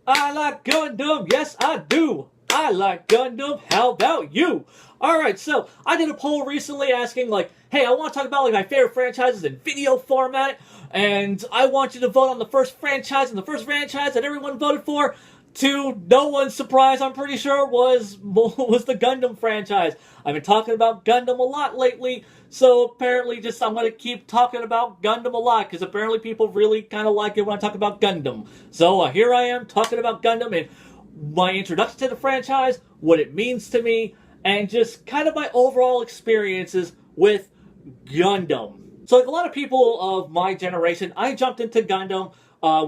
I like Gundam, yes I do. I like Gundam, how about you? Alright, so I did a poll recently asking, like, hey, I want to talk about like my favorite franchises in video format, and I want you to vote on the first franchise, and the first franchise that everyone voted for, to no one's surprise, I'm pretty sure, was the Gundam franchise. I've been talking about Gundam a lot lately, so apparently just I'm going to keep talking about Gundam a lot, because apparently people really kind of like it when I talk about Gundam. So here I am talking about Gundam and my introduction to the franchise, what it means to me, and just kind of my overall experiences with Gundam. So, like a lot of people of my generation, I jumped into Gundam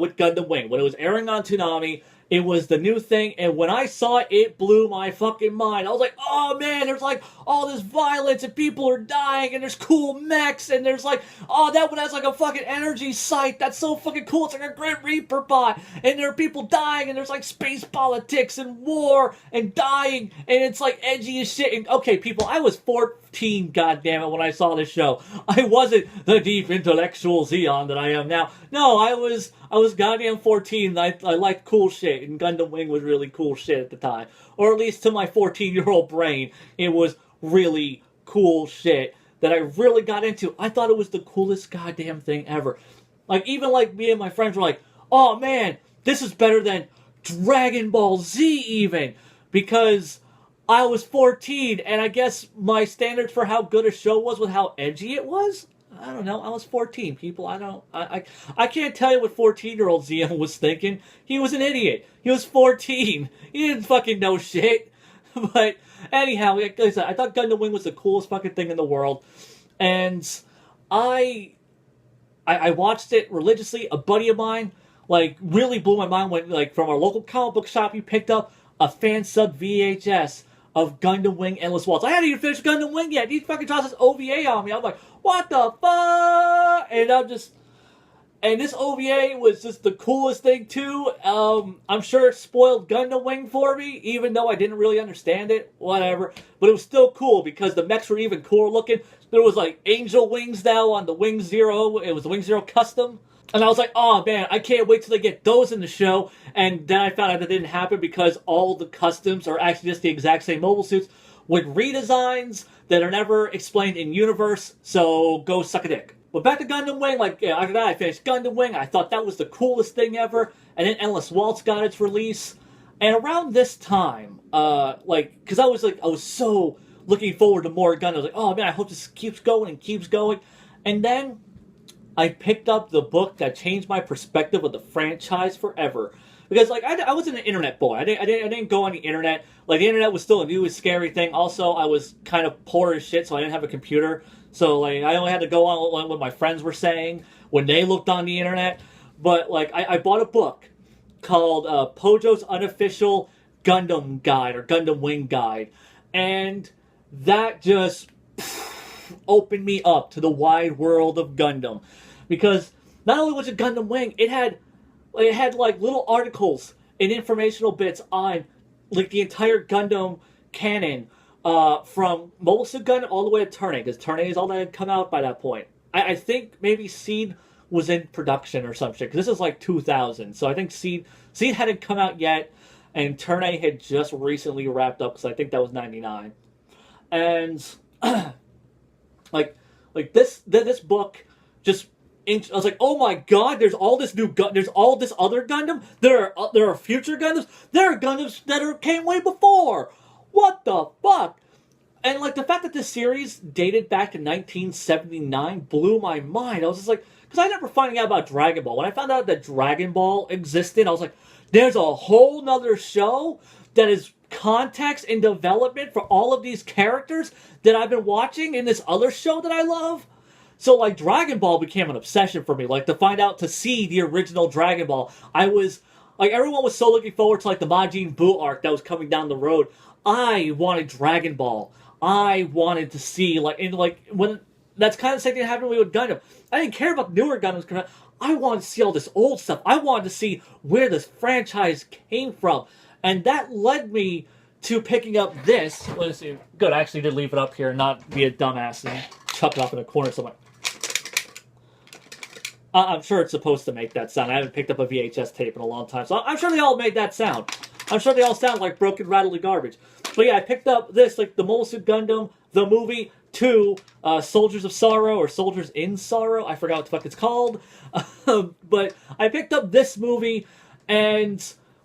with Gundam Wing. When it was airing on Toonami, it was the new thing, and when I saw it, it blew my fucking mind. I was like, oh man, there's like all this violence, and people are dying, and there's cool mechs, and there's like, oh, that one has like a fucking energy sight. That's so fucking cool. It's like a Great Reaper bot, and there are people dying, and there's like space politics, and war, and dying, and it's like edgy as shit. And okay, people, I was 14, goddammit, when I saw this show. I wasn't the deep intellectual Zeon that I am now. No, I was goddamn 14. I liked cool shit, and Gundam Wing was really cool shit at the time. Or at least to my 14-year-old brain, it was really cool shit that I really got into. I thought it was the coolest goddamn thing ever. Like, even like me and my friends were like, oh man, this is better than Dragon Ball Z even. Because I was 14, and I guess my standards for how good a show was with how edgy it was? I don't know. I was 14, people. I can't tell you what 14-year-old Zeon was thinking. He was an idiot. He was 14. He didn't fucking know shit. But anyhow, like I said, I thought Gundam Wing was the coolest fucking thing in the world. And I watched it religiously. A buddy of mine, like, really blew my mind when, like, from our local comic book shop, he picked up a fan sub VHS of Gundam Wing Endless Waltz. I hadn't even finished Gundam Wing yet. He fucking tossed this OVA on me. I'm like, what the fuck? And this OVA was just the coolest thing too. I'm sure it spoiled Gundam Wing for me, even though I didn't really understand it. Whatever, but it was still cool because the mechs were even cooler looking. There was like angel wings now on the Wing Zero. It was the Wing Zero custom. And I was like, oh man, I can't wait till they get those in the show. And then I found out that didn't happen because all the customs are actually just the exact same mobile suits with redesigns that are never explained in universe. So go suck a dick. But back to Gundam Wing, like, yeah, after that I finished Gundam Wing. I thought that was the coolest thing ever. And then Endless Waltz got its release. And around this time, because I was so looking forward to more Gundam. I was like, oh man, I hope this keeps going and keeps going. And then I picked up the book that changed my perspective of the franchise forever. Because like I wasn't an internet boy. I didn't go on the internet. Like the internet was still a new scary thing. Also, I was kind of poor as shit, so I didn't have a computer. So like I only had to go on what my friends were saying when they looked on the internet. But like I bought a book called Pojo's Unofficial Gundam Guide or Gundam Wing Guide, and that just opened me up to the wide world of Gundam. Because not only was it Gundam Wing, it had like little articles and informational bits on like the entire Gundam canon, from Mobile Suit Gundam all the way to Turn A, because Turn A is all that had come out by that point. I think maybe Seed was in production or some shit, because this is like 2000, so I think Seed hadn't come out yet, and Turn A had just recently wrapped up, because I think that was 99. And like this book just, I was like, oh my god, there's all this there's all this other Gundam. There are future Gundams. There are Gundams that came way before. What the fuck? And like the fact that this series dated back to 1979 blew my mind. I was just like, because I never finding out about Dragon Ball. When I found out that Dragon Ball existed, I was like, there's a whole nother show that is context and development for all of these characters that I've been watching in this other show that I love. So, like, Dragon Ball became an obsession for me. Like, to see the original Dragon Ball, I was, like, everyone was so looking forward to, like, the Majin Buu arc that was coming down the road. I wanted Dragon Ball. I wanted to see, like, when, that's kind of the same thing that happened with Gundam. I didn't care about newer Gundams. I wanted to see all this old stuff. I wanted to see where this franchise came from. And that led me to picking up this. Let's see. Good, I actually did leave it up here and not be a dumbass and chuck it off in a corner somewhere. I'm sure it's supposed to make that sound. I haven't picked up a VHS tape in a long time, so I'm sure they all made that sound. I'm sure they all sound like broken, rattly garbage. But yeah, I picked up this, like the Mobile Suit Gundam, the movie, 2, Soldiers of Sorrow, or Soldiers in Sorrow. I forgot what the fuck it's called. But I picked up this movie, and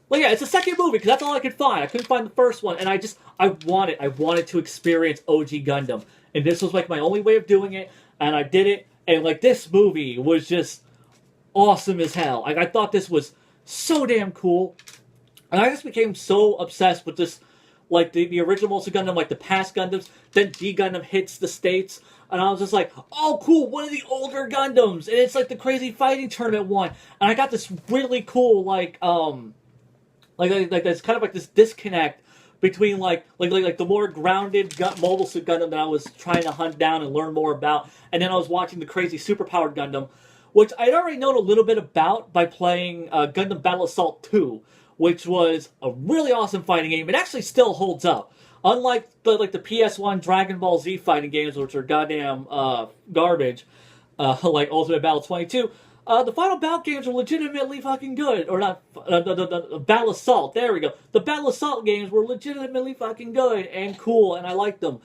well, yeah, it's the second movie because that's all I could find. I couldn't find the first one, and I wanted to experience OG Gundam, and this was like my only way of doing it, and I did it. And like this movie was just awesome as hell. Like I thought this was so damn cool, and I just became so obsessed with this, like the original Mobile Suit Gundam, like the past Gundams. Then G Gundam hits the States, and I was just like, oh cool, one of the older Gundams, and it's like the crazy fighting tournament one, and I got this really cool like there's kind of like this disconnect between like the more grounded Mobile Suit Gundam that I was trying to hunt down and learn more about, and then I was watching the crazy superpowered Gundam, which I'd already known a little bit about by playing Gundam Battle Assault 2, which was a really awesome fighting game. It actually still holds up, unlike the PS1 Dragon Ball Z fighting games, which are goddamn garbage, like Ultimate Battle 22. The Final Bout games are legitimately fucking good. Or not, the Battle Assault, there we go. The Battle Assault games were legitimately fucking good and cool, and I liked them.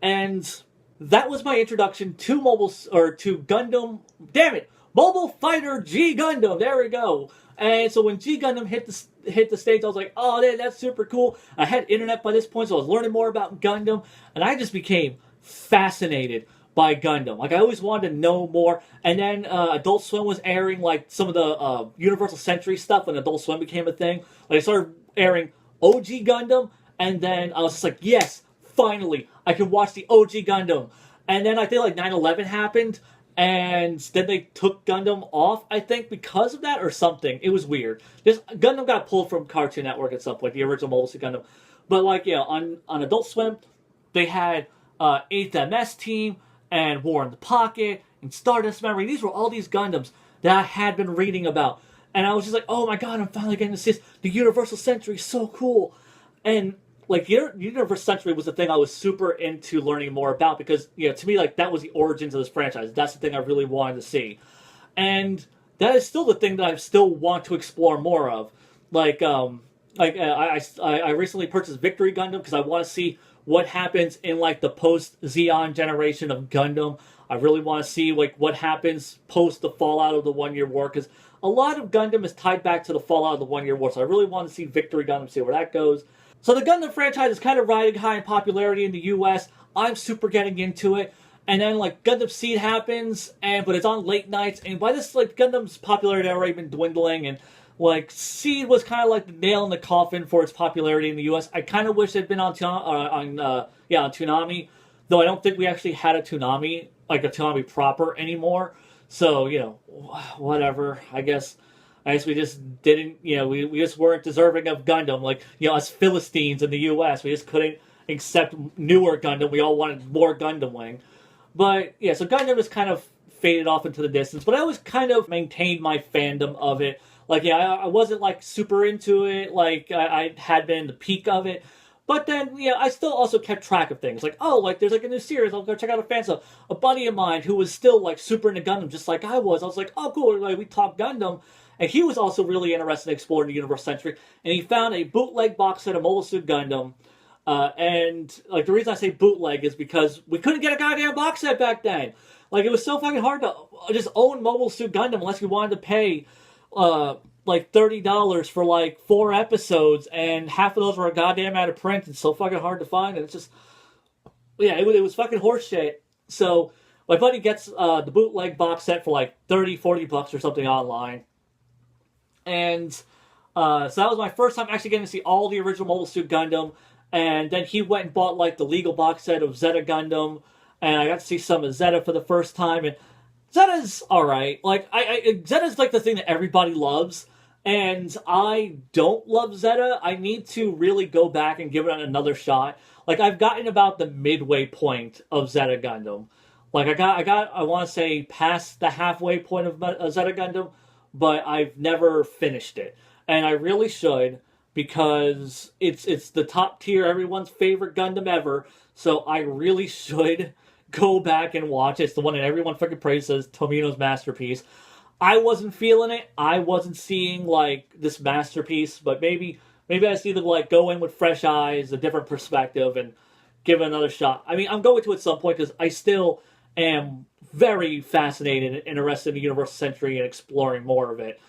And that was my introduction to to Gundam, damn it, Mobile Fighter G Gundam, there we go. And so when G Gundam hit the States, I was like, oh, that's super cool. I had internet by this point, so I was learning more about Gundam, and I just became fascinated by Gundam. Like I always wanted to know more, and then Adult Swim was airing like some of the Universal Century stuff when Adult Swim became a thing. Like I started airing OG Gundam, and then I was just like, yes, finally, I can watch the OG Gundam. And then I think like 9/11 happened, and then they took Gundam off, I think, because of that or something. It was weird. This Gundam got pulled from Cartoon Network at some point, the original Mobile Suit Gundam. But like, yeah, on Adult Swim, they had 8th MS Team, and War in the Pocket, and Stardust Memory. These were all these Gundams that I had been reading about. And I was just like, oh my god, I'm finally getting to see this. The Universal Century is so cool. And, like, Universal Century was the thing I was super into learning more about because, you know, to me, like, that was the origins of this franchise. That's the thing I really wanted to see. And that is still the thing that I still want to explore more of. I recently purchased Victory Gundam because I want to see what happens in like the post-Zeon generation of Gundam. I really want to see like what happens post the fallout of the 1 Year War, because a lot of Gundam is tied back to the fallout of the 1 Year War. So I really want to see Victory Gundam, see where that goes. So the Gundam franchise is kind of riding high in popularity in the US. I'm super getting into it. And then like Gundam Seed happens, but it's on late nights, and by this like Gundam's popularity had already been dwindling, and like Seed was kind of like the nail in the coffin for its popularity in the U.S. I kind of wish it had been on Toonami, though I don't think we actually had a Toonami, like a Toonami proper anymore. So you know, whatever. I guess we just didn't. You know, we just weren't deserving of Gundam. Like, you know, us Philistines in the U.S. We just couldn't accept newer Gundam. We all wanted more Gundam Wing. But yeah, so Gundam just kind of faded off into the distance. But I always kind of maintained my fandom of it. Like, yeah, I wasn't, like, super into it, like, I had been in the peak of it, but then, yeah, I still also kept track of things, like, oh, like, there's, like, a new series, I'll go check out a fan sub. A buddy of mine who was still, like, super into Gundam, just like I was like, oh, cool, like, we talked Gundam, and he was also really interested in exploring the Universal Century, and he found a bootleg box set of Mobile Suit Gundam, and, like, the reason I say bootleg is because we couldn't get a goddamn box set back then. Like, it was so fucking hard to just own Mobile Suit Gundam unless you wanted to pay, like $30 for like 4 episodes, and half of those were goddamn out of print. It's so fucking hard to find, and it's just, yeah, it was fucking horseshit. So my buddy gets the bootleg box set for like $30-$40 or something online, and so that was my first time actually getting to see all the original Mobile Suit Gundam. And then he went and bought like the legal box set of Zeta Gundam, and I got to see some of Zeta for the first time, and Zeta's alright. Like, Zeta's like the thing that everybody loves, and I don't love Zeta. I need to really go back and give it another shot. Like, I've gotten about the midway point of Zeta Gundam. Like, I want to say past the halfway point of Zeta Gundam, but I've never finished it. And I really should, because it's the top tier, everyone's favorite Gundam ever, so I really should go back and watch it. It's the one that everyone fucking praises, Tomino's masterpiece. I wasn't feeling it. I wasn't seeing like this masterpiece, but maybe I just need to like go in with fresh eyes, a different perspective, and give it another shot. I mean, I'm going to at some point because I still am very fascinated and interested in the Universal Century and exploring more of it.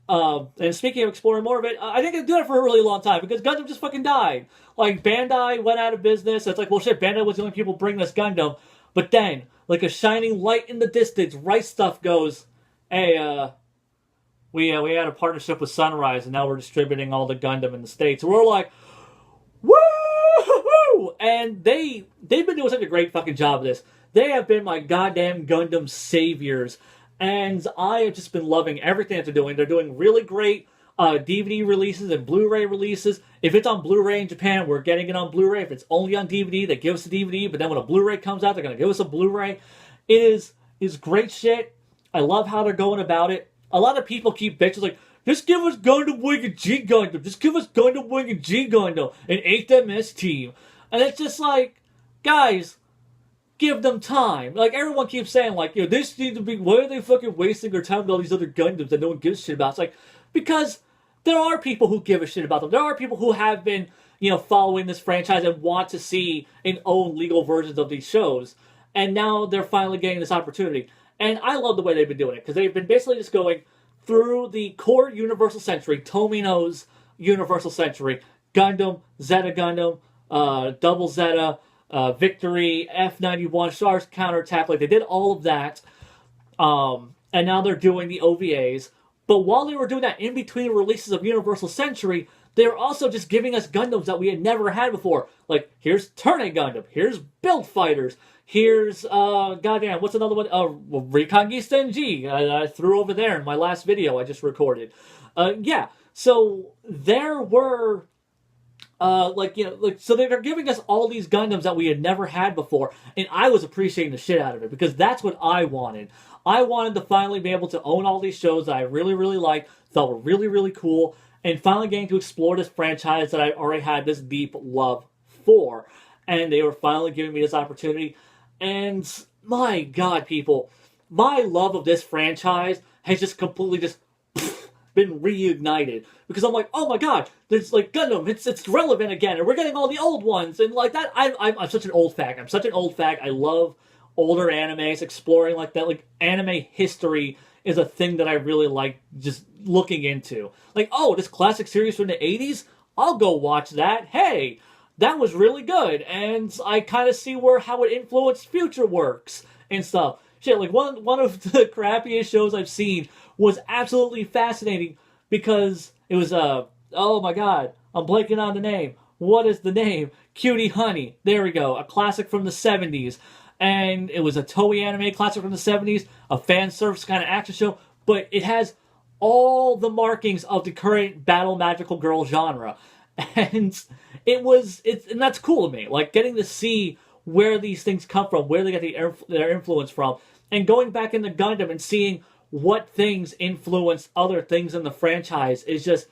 And speaking of exploring more of it, I think I do it for a really long time because Gundam just fucking died. Like Bandai went out of business. It's like, well, shit, Bandai was the only people bringing us Gundam. But then, like a shining light in the distance, Right Stuff goes, "Hey, we had a partnership with Sunrise, and now we're distributing all the Gundam in the States." And we're like, woo! And they've been doing such a great fucking job of this. They have been my goddamn Gundam saviors. And I have just been loving everything that they're doing. They're doing really great DVD releases and Blu-ray releases. If it's on Blu-ray in Japan, we're getting it on Blu-ray. If it's only on DVD, they give us a DVD. But then when a Blu-ray comes out, they're going to give us a Blu-ray. It is great shit. I love how they're going about it. A lot of people keep bitching like, just give us Gundam Wing and G Gundam. Just give us Gundam Wing and G Gundam and 8MS Team. And it's just like, guys, give them time. Like, everyone keeps saying, like, this needs to be, why are they fucking wasting their time with all these other Gundams that no one gives a shit about? It's like, because there are people who give a shit about them. There are people who have been, following this franchise and want to see and own legal versions of these shows. And now they're finally getting this opportunity. And I love the way they've been doing it, because they've been basically just going through the core Universal Century, Tomino's Universal Century, Gundam, Zeta Gundam, Double Zeta, Victory, F91, Stars Counterattack. Like, they did all of that. And now they're doing the OVAs. But while they were doing that in between releases of Universal Century, they were also just giving us Gundams that we had never had before. Like, here's Turn Gundam. Here's Build Fighters. Here's, goddamn, what's another one? Reconquista NG. I threw over there in my last video I just recorded. Yeah. So there were... so they're giving us all these Gundams that we had never had before, and I was appreciating the shit out of it, because that's what I wanted. I wanted to finally be able to own all these shows that I really, really liked, thought were really, really cool, and finally getting to explore this franchise that I already had this deep love for. And they were finally giving me this opportunity, and my god, people, my love of this franchise has just completely just been reignited, because I'm like, oh my god, there's like Gundam, it's relevant again, and we're getting all the old ones, and like that. I'm such an old fag. I'm such an old fag. I love older animes, exploring like that. Like, anime history is a thing that I really like just looking into. Like, oh, this classic series from the 80s, I'll go watch that. Hey, that was really good, and I kind of see how it influenced future works and stuff. Shit, like one of the crappiest shows I've seen was absolutely fascinating, because it was, oh my god, I'm blanking on the name. What is the name? Cutie Honey. There we go. A classic from the 70s. And it was a Toei anime classic from the 70s, a fan service kind of action show, but it has all the markings of the current Battle Magical Girl genre. And and that's cool to me. Like, getting to see where these things come from, where they get their influence from, and going back into Gundam and seeing what things influence other things in the franchise is just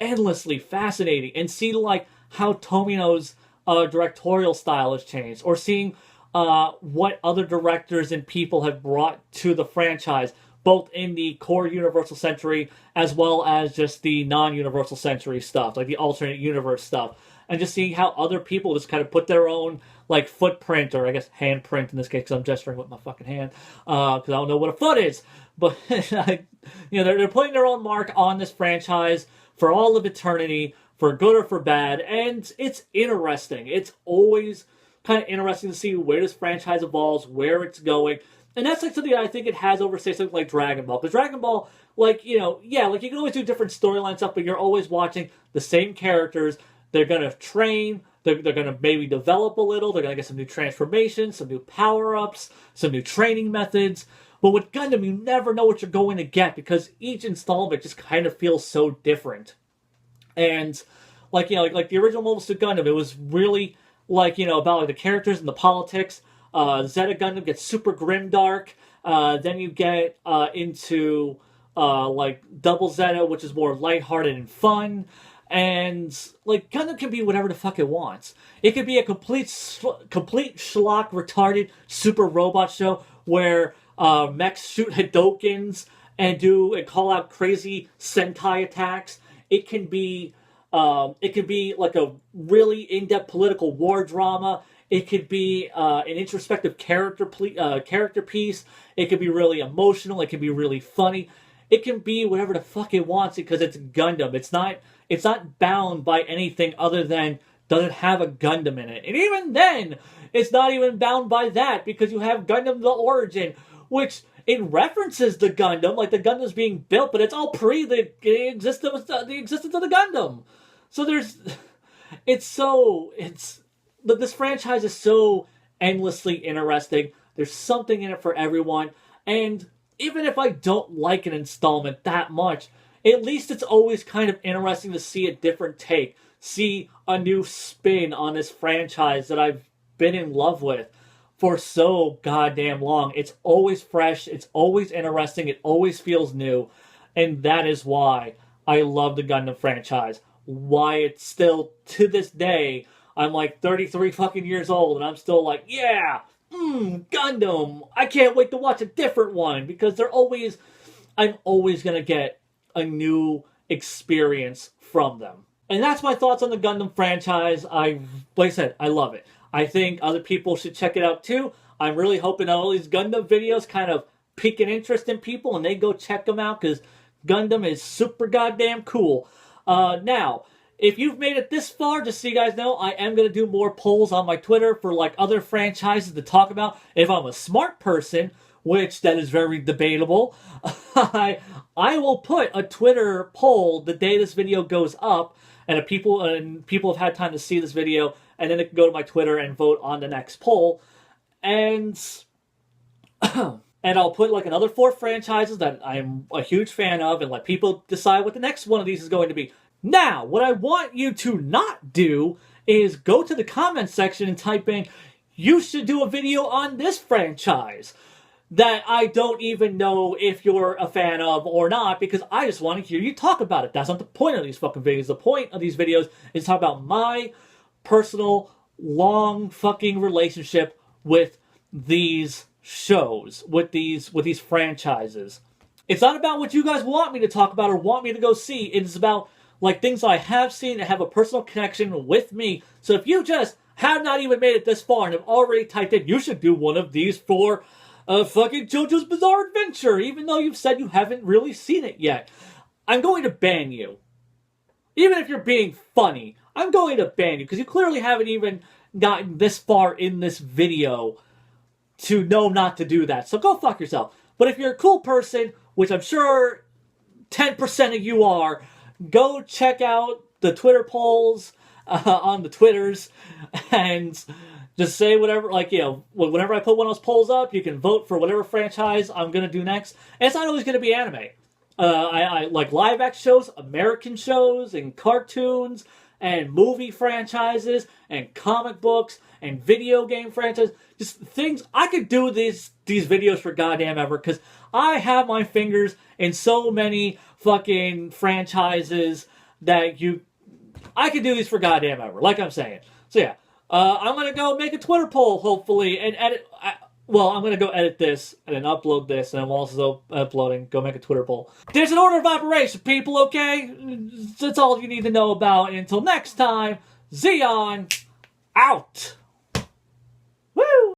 endlessly fascinating. And see, like, how Tomino's directorial style has changed, or seeing what other directors and people have brought to the franchise, both in the core Universal Century as well as just the non-Universal Century stuff, like the alternate universe stuff. And just seeing how other people just kind of put their own, like, footprint, or I guess handprint in this case, because I'm gesturing with my fucking hand, because I don't know what a foot is. But, they're putting their own mark on this franchise for all of eternity, for good or for bad, and it's interesting. It's always kind of interesting to see where this franchise evolves, where it's going. And that's like something that I think it has over, say, something like Dragon Ball. Because Dragon Ball, like, like, you can always do different storyline stuff, but you're always watching the same characters. They're going to train, they're going to maybe develop a little, they're going to get some new transformations, some new power-ups, some new training methods. But with Gundam, you never know what you're going to get, because each installment just kind of feels so different. And, like, like the original Mobile Suit Gundam, it was really, like, about like the characters and the politics. Zeta Gundam gets super grimdark. Then you get into like Double Zeta, which is more lighthearted and fun. And, like, Gundam can be whatever the fuck it wants. It could be a complete schlock, retarded, super robot show where mechs shoot Hadokens and call out crazy Sentai attacks. It can be like a really in-depth political war drama. It could be an introspective character piece. It could be really emotional. It can be really funny. It can be whatever the fuck it wants because it's Gundam. It's not bound by anything other than does it have a Gundam in it. And even then, it's not even bound by that because you have Gundam The Origin, which it references the Gundam, like the Gundam's being built, but it's all pre the existence of the Gundam. So this franchise is so endlessly interesting. There's something in it for everyone. And even if I don't like an installment that much, at least it's always kind of interesting to see a different take, see a new spin on this franchise that I've been in love with for so goddamn long. It's always fresh, it's always interesting, it always feels new, and that is why I love the Gundam franchise. Why it's still, to this day, I'm like 33 fucking years old, and I'm still like, yeah, Gundam, I can't wait to watch a different one, because I'm always gonna get a new experience from them. And that's my thoughts on the Gundam franchise. Like I said, I love it. I think other people should check it out too. I'm really hoping all these Gundam videos kind of pique an interest in people and they go check them out because Gundam is super goddamn cool. Now, if you've made it this far, just so you guys know, I am going to do more polls on my Twitter for like other franchises to talk about. If I'm a smart person, which that is very debatable, I will put a Twitter poll the day this video goes up, and people have had time to see this video, and then they can go to my Twitter and vote on the next poll, and I'll put like another 4 franchises that I'm a huge fan of, and let people decide what the next one of these is going to be. Now, what I want you to not do is go to the comment section and type in, you should do a video on this franchise that I don't even know if you're a fan of or not, because I just want to hear you talk about it. That's not the point of these fucking videos. The point of these videos is to talk about my personal, long fucking relationship with these shows, with these franchises. It's not about what you guys want me to talk about or want me to go see. It's about like things I have seen that have a personal connection with me. So if you just have not even made it this far and have already typed in, you should do one of these for fucking JoJo's Bizarre Adventure, even though you've said you haven't really seen it yet, I'm going to ban you. Even if you're being funny, I'm going to ban you, because you clearly haven't even gotten this far in this video to know not to do that. So go fuck yourself. But if you're a cool person, which I'm sure 10% of you are, go check out the Twitter polls on the Twitters, and just say whatever, like, you know, whenever I put one of those polls up, you can vote for whatever franchise I'm going to do next. And it's not always going to be anime. I like live action shows, American shows, and cartoons, and movie franchises, and comic books, and video game franchises. Just things, I could do these videos for goddamn ever, because I have my fingers in so many fucking franchises that I could do these for goddamn ever, like I'm saying. So yeah. I'm going to go make a Twitter poll, hopefully, and edit. I'm going to go edit this and then upload this, and I'm also uploading. Go make a Twitter poll. There's an order of operation, people, okay? That's all you need to know about. And until next time, Zeon, out.